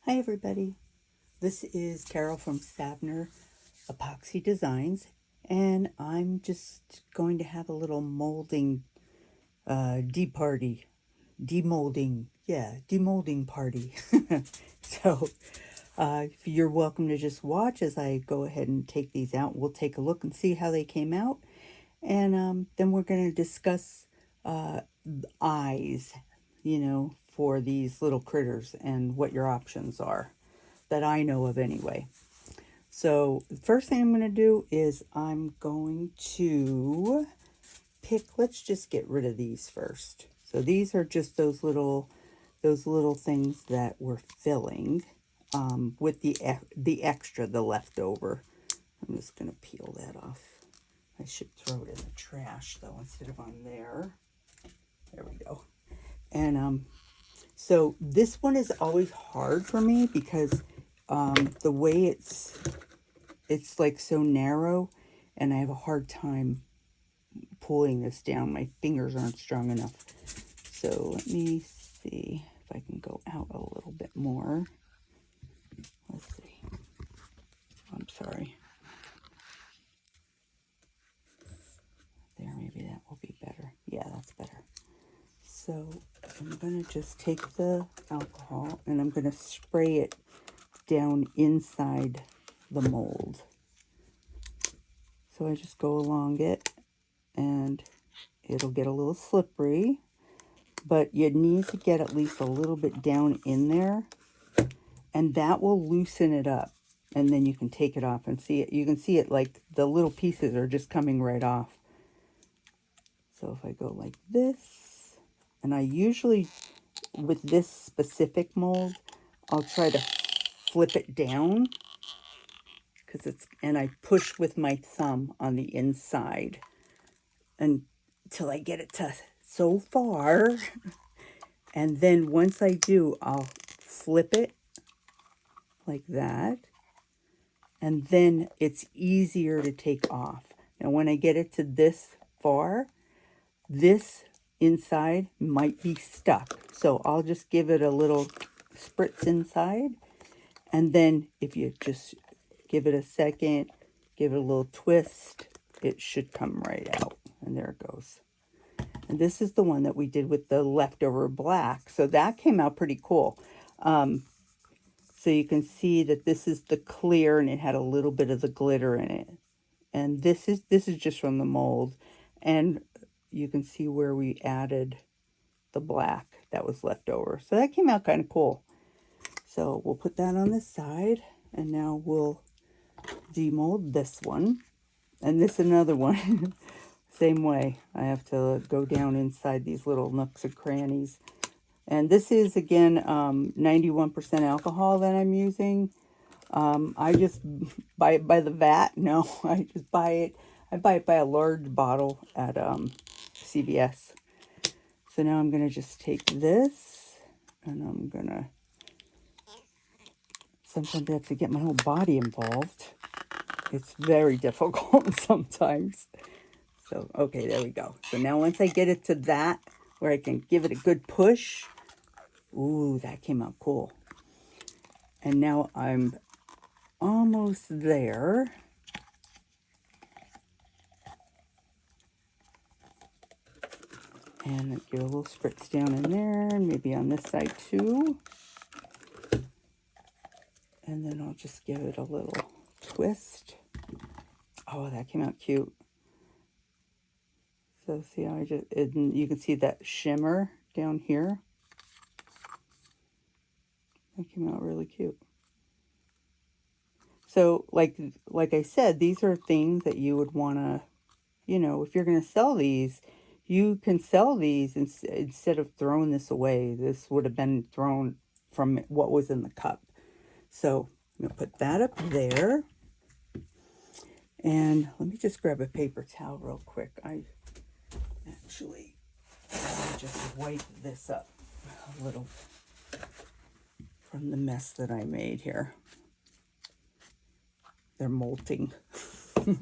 Hi everybody, this is Carol from Sabner Epoxy Designs, and I'm just going to have a little molding demolding party. So you're welcome to just watch as I go ahead and take these out. We'll take a look and see how they came out, and then we're going to discuss eyes, for these little critters and what your options are that I know of anyway. So the first thing I'm going to do is I'm going to pick, let's just get rid of these first. So these are just those little things that we're filling with the extra, the leftover. I'm just going to peel that off. I should throw it in the trash though instead of on there. There we go. And so this one is always hard for me because the way it's like so narrow, and I have a hard time pulling this down. My fingers aren't strong enough. So let me see if I can go out a little bit more. Let's see. I'm sorry. There, maybe that will be better. Yeah, that's better. So I'm going to just take the alcohol and I'm going to spray it down inside the mold. So I just go along it and it'll get a little slippery, but you need to get at least a little bit down in there, and that will loosen it up, and then you can take it off and see it. You can see it like the little pieces are just coming right off. So if I go like this, and I usually, with this specific mold, I'll try to flip it down and I push with my thumb on the inside until I get it to so far. And then once I do, I'll flip it like that. And then it's easier to take off. Now when I get it to this far, this inside might be stuck. So I'll just give it a little spritz inside. And then if you just give it a second, give it a little twist, it should come right out. And there it goes. And this is the one that we did with the leftover black. So that came out pretty cool. So you can see that this is the clear and it had a little bit of the glitter in it. And this is just from the mold. And you can see where we added the black that was left over. So that came out kind of cool. So we'll put that on the side. And now we'll demold this one. And this another one. Same way. I have to go down inside these little nooks and crannies. And this is, again, 91% alcohol that I'm using. I just buy it by the vat. No, I just buy it. I buy it by a large bottle at CVS. So now I'm going to just take this and I'm going to, sometimes I have to get my whole body involved. It's very difficult sometimes. So, okay, there we go. So now once I get it to that, where I can give it a good push, ooh, that came out cool. And now I'm almost there. And give a little spritz down in there, and maybe on this side too. And then I'll just give it a little twist. Oh, that came out cute. So see how you can see that shimmer down here. That came out really cute. So like I said, these are things that you would want to, if you're going to sell these, you can sell these instead of throwing this away. This would have been thrown from what was in the cup. So I'm going to put that up there. And let me just grab a paper towel real quick. I just wipe this up a little from the mess that I made here. They're molting. Okay,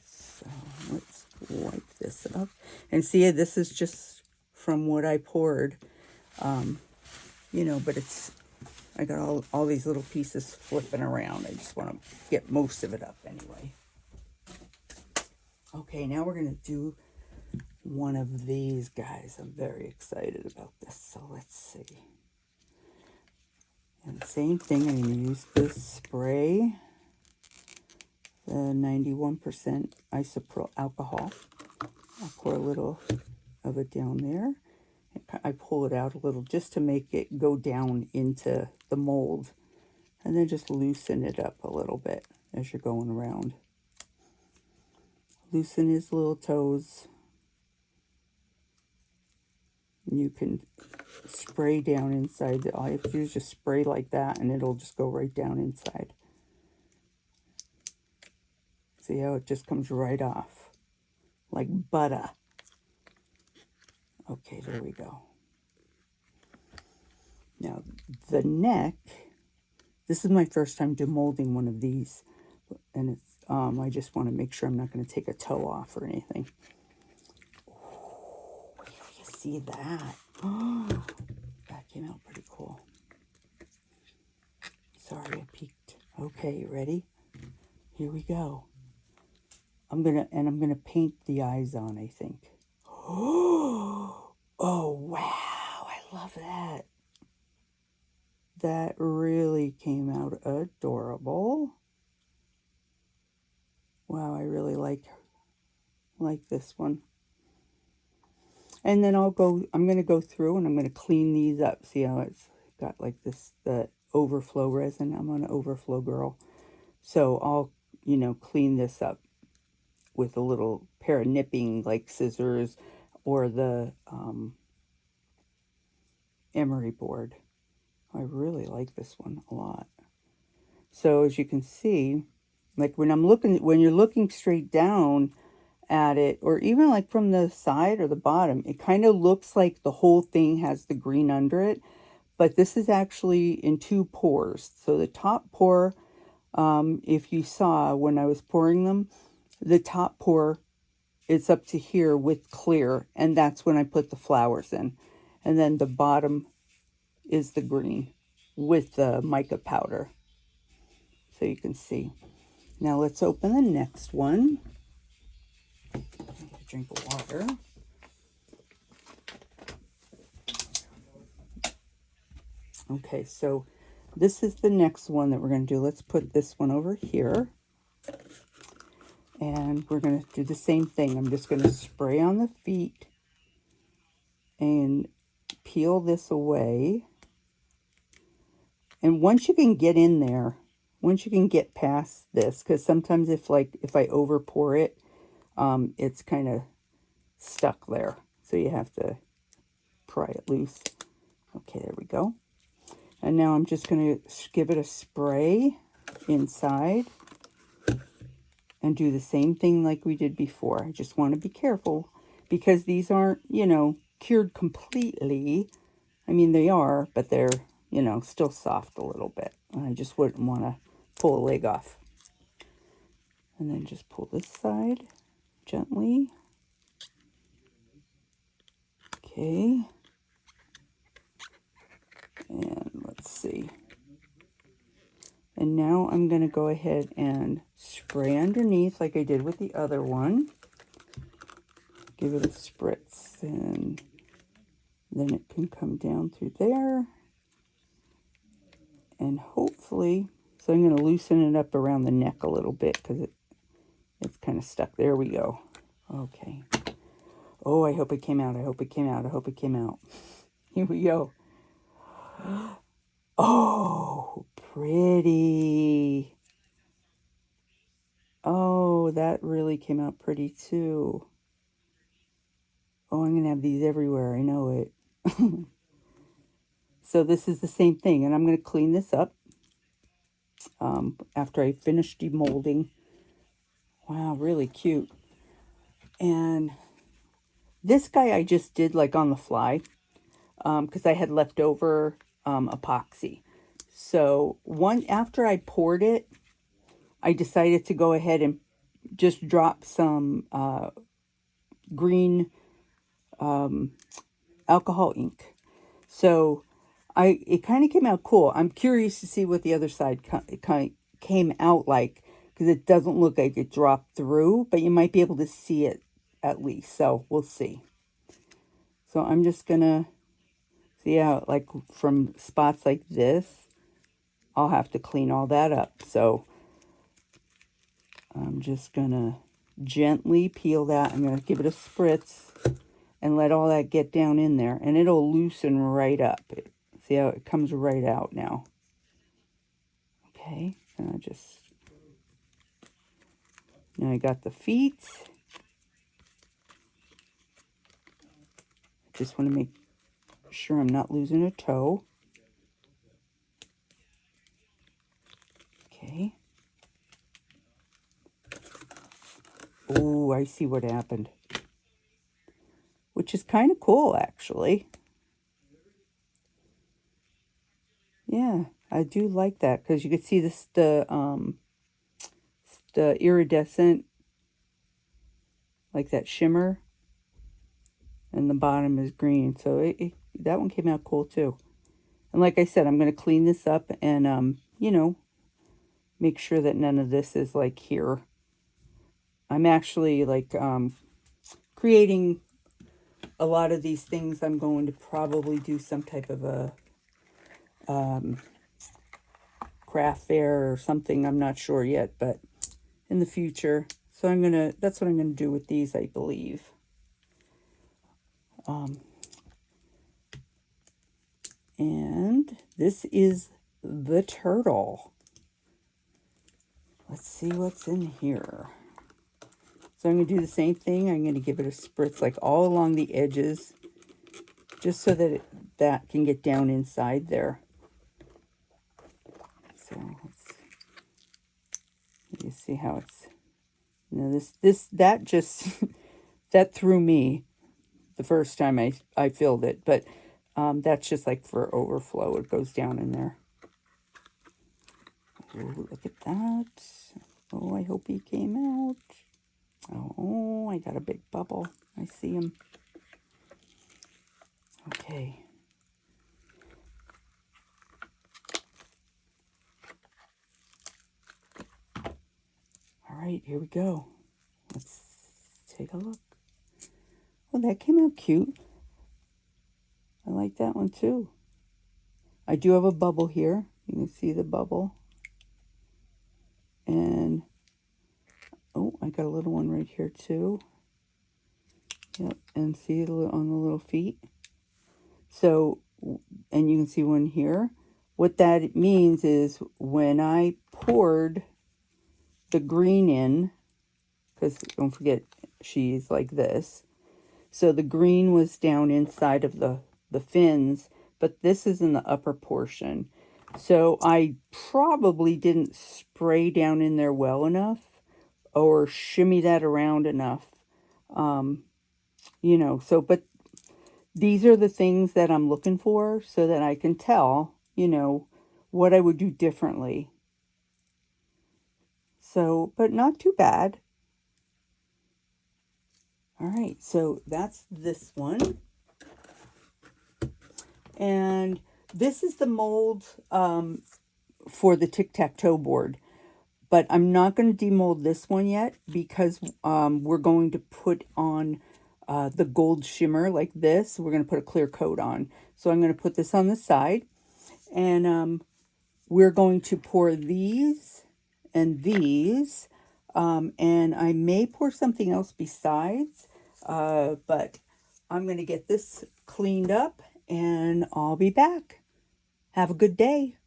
so let's wipe this up. And see, this is just from what I poured. you know, but I got all these little pieces flipping around. I just want to get most of it up anyway. Okay, now we're going to do one of these guys. I'm very excited about this. So let's see. And same thing, I'm going to use this spray, the 91% isopropyl alcohol. I'll pour a little of it down there. I pull it out a little just to make it go down into the mold. And then just loosen it up a little bit as you're going around. Loosen his little toes. You can spray down inside. All you have to do is just spray like that and it'll just go right down inside. See how it just comes right off like butter. Okay, there we go. Now the neck, this is my first time demolding one of these, and it's I just want to make sure I'm not going to take a toe off or anything. Oh, you see that? Oh, that came out pretty cool. Sorry, I peeked. Okay, ready? Here we go. I'm gonna paint the eyes on, I think. Oh wow, I love that. That really came out adorable. Wow, I really like this one. And then I'm going to go through and I'm going to clean these up. See how it's got like this, the overflow resin. I'm an overflow girl. So I'll, clean this up with a little pair of nipping like scissors or the emery board. I really like this one a lot. So as you can see, like when you're looking straight down at it, or even like from the side or the bottom, it kind of looks like the whole thing has the green under it, but this is actually in two pores. So the top pour, if you saw when I was pouring them, the top pour, it's up to here with clear, and that's when I put the flowers in. And then the bottom is the green with the mica powder. So you can see. Now let's open the next one. Drink of water. Okay, so this is the next one that we're going to do. Let's put this one over here. And we're going to do the same thing. I'm just going to spray on the feet and peel this away. And once you can get in there, once you can get past this, because sometimes if I over pour it, it's kind of stuck there. So you have to pry it loose. Okay, there we go. And now I'm just going to give it a spray inside and do the same thing like we did before. I just want to be careful because these aren't, cured completely. I mean, they are, but they're, still soft a little bit. And I just wouldn't want to pull a leg off. And then just pull this side gently. Okay. And let's see. And now I'm going to go ahead and spray underneath like I did with the other one. Give it a spritz, and then it can come down through there. And hopefully, so I'm going to loosen it up around the neck a little bit because it's kind of stuck. There we go. Okay. Oh, I hope it came out. I hope it came out. I hope it came out. Here we go. Oh, pretty. Oh, that really came out pretty too. Oh, I'm going to have these everywhere. I know it. So this is the same thing. And I'm going to clean this up after I finish demolding. Wow, really cute. And this guy I just did like on the fly because I had leftover epoxy. So after I poured it, I decided to go ahead and just drop some green alcohol ink. So it kind of came out cool. I'm curious to see what the other side kind of came out like, because it doesn't look like it dropped through, but you might be able to see it at least. So we'll see. So I'm just gonna see how, like, from spots like this, I'll have to clean all that up. So I'm just gonna gently peel that. I'm gonna give it a spritz and let all that get down in there, and it'll loosen right up. See how it comes right out now. Okay, and now I got the feet. Just want to make sure I'm not losing a toe. Okay. Oh, I see what happened. Which is kind of cool, actually. Yeah, I do like that, because you can see this, the iridescent, like that shimmer, and the bottom is green. So that one came out cool too. And like I said, I'm going to clean this up and you know, make sure that none of this is like here. I'm actually like creating a lot of these things. I'm going to probably do some type of a craft fair or something. I'm not sure yet, but in the future. So that's what I'm gonna do with these, I believe. And this is the turtle. Let's see what's in here. So I'm going to do the same thing. I'm going to give it a spritz like all along the edges, just so that that can get down inside there. So you see how it's, you know, that just, that threw me the first time I filled it, but that's just like for overflow. It goes down in there. Oh, look at that. Oh, I hope he came out. Oh, I got a big bubble. I see him. Okay. All right, here we go. Let's take a look. Oh, that came out cute. I like that one too. I do have a bubble here. You can see the bubble. And, oh, I got a little one right here too. Yep, and see on the little feet. So, and you can see one here. What that means is when I poured the green in, because don't forget, she's like this. So the green was down inside of the fins, but this is in the upper portion. So I probably didn't spray down in there well enough or shimmy that around enough. You know, so, but these are the things that I'm looking for so that I can tell, you know, what I would do differently. So, but not too bad. All right, so that's this one. And this is the mold for the tic-tac-toe board. But I'm not going to demold this one yet because we're going to put on the gold shimmer like this. We're going to put a clear coat on. So I'm going to put this on the side. And we're going to pour these and these. And I may pour something else besides. But I'm going to get this cleaned up and I'll be back. Have a good day.